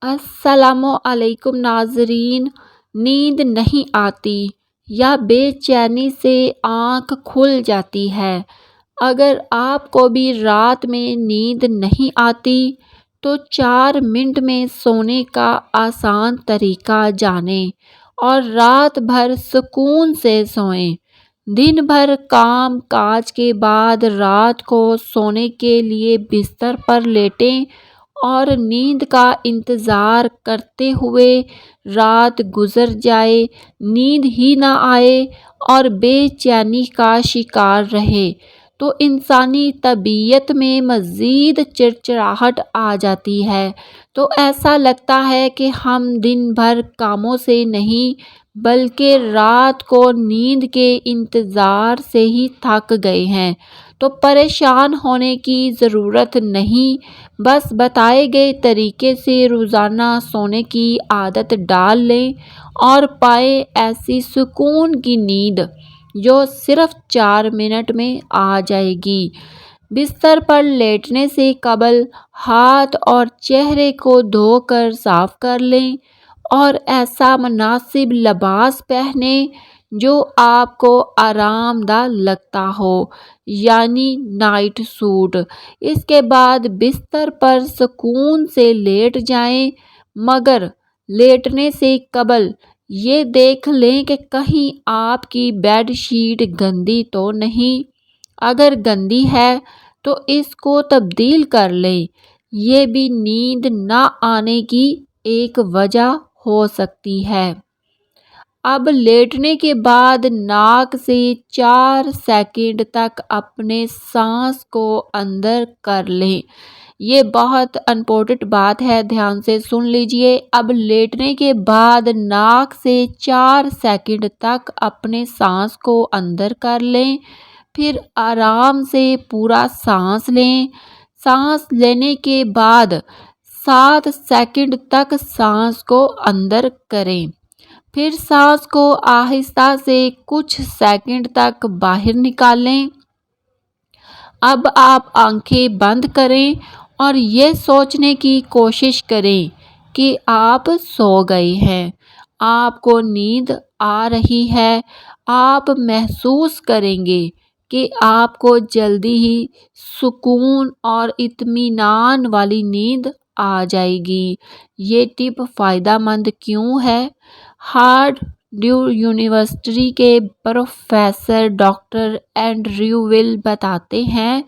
السلام علیکم ناظرین، نیند نہیں آتی یا بے چینی سے آنکھ کھل جاتی ہے؟ اگر آپ کو بھی رات میں نیند نہیں آتی تو 4 منٹ میں سونے کا آسان طریقہ جانیں اور رات بھر سکون سے سوئیں۔ دن بھر کام کاج کے بعد رات کو سونے کے لیے بستر پر لیٹیں اور نیند کا انتظار کرتے ہوئے رات گزر جائے، نیند ہی نہ آئے اور بے چینی کا شکار رہے تو انسانی طبیعت میں مزید چڑچڑاہٹ آ جاتی ہے، تو ایسا لگتا ہے کہ ہم دن بھر کاموں سے نہیں بلکہ رات کو نیند کے انتظار سے ہی تھک گئے ہیں۔ تو پریشان ہونے کی ضرورت نہیں، بس بتائے گئے طریقے سے روزانہ سونے کی عادت ڈال لیں اور پائیں ایسی سکون کی نیند جو صرف 4 منٹ میں آ جائے گی۔ بستر پر لیٹنے سے قبل ہاتھ اور چہرے کو دھو کر صاف کر لیں اور ایسا مناسب لباس پہنیں جو آپ کو آرام دہ لگتا ہو، یعنی نائٹ سوٹ۔ اس کے بعد بستر پر سکون سے لیٹ جائیں، مگر لیٹنے سے قبل یہ دیکھ لیں کہ کہیں آپ کی بیڈ شیٹ گندی تو نہیں۔ اگر گندی ہے تو اس کو تبدیل کر لیں، یہ بھی نیند نہ آنے کی ایک وجہ ہو سکتی ہے۔ اب لیٹنے کے بعد ناک سے 4 سیکنڈ تک اپنے سانس کو اندر کر لیں۔ یہ بہت امپورٹنٹ بات ہے، دھیان سے سن لیجئے۔ اب لیٹنے کے بعد ناک سے 4 سیکنڈ تک اپنے سانس کو اندر کر لیں، پھر آرام سے پورا سانس لیں۔ سانس لینے کے بعد 7 سیکنڈ تک سانس کو اندر کریں، پھر سانس کو آہستہ سے کچھ سیکنڈ تک باہر نکالیں۔ اب آپ آنکھیں بند کریں اور یہ سوچنے کی کوشش کریں کہ آپ سو گئے ہیں، آپ کو نیند آ رہی ہے۔ آپ محسوس کریں گے کہ آپ کو جلدی ہی سکون اور اطمینان والی نیند آ جائے گی۔ یہ ٹپ فائدہ مند کیوں ہے؟ ہارورڈ یونیورسٹی کے پروفیسر ڈاکٹر اینڈریو ول بتاتے ہیں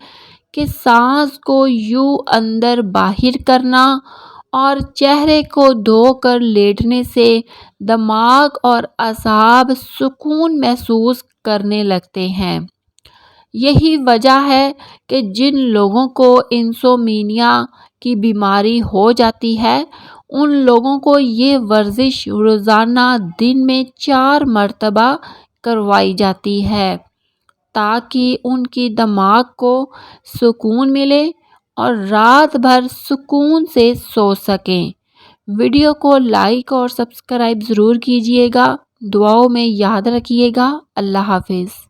کہ سانس کو یوں اندر باہر کرنا اور چہرے کو دھو کر لیٹنے سے دماغ اور اعصاب سکون محسوس کرنے لگتے ہیں۔ یہی وجہ ہے کہ جن لوگوں کو انسومنیا کی بیماری ہو جاتی ہے، ان لوگوں کو یہ ورزش روزانہ دن میں 4 مرتبہ کروائی جاتی ہے تاکہ ان کی دماغ کو سکون ملے اور رات بھر سکون سے سو سکیں۔ ویڈیو کو لائک اور سبسکرائب ضرور کیجیے گا، دعاؤں میں یاد رکھیے گا۔ اللہ حافظ۔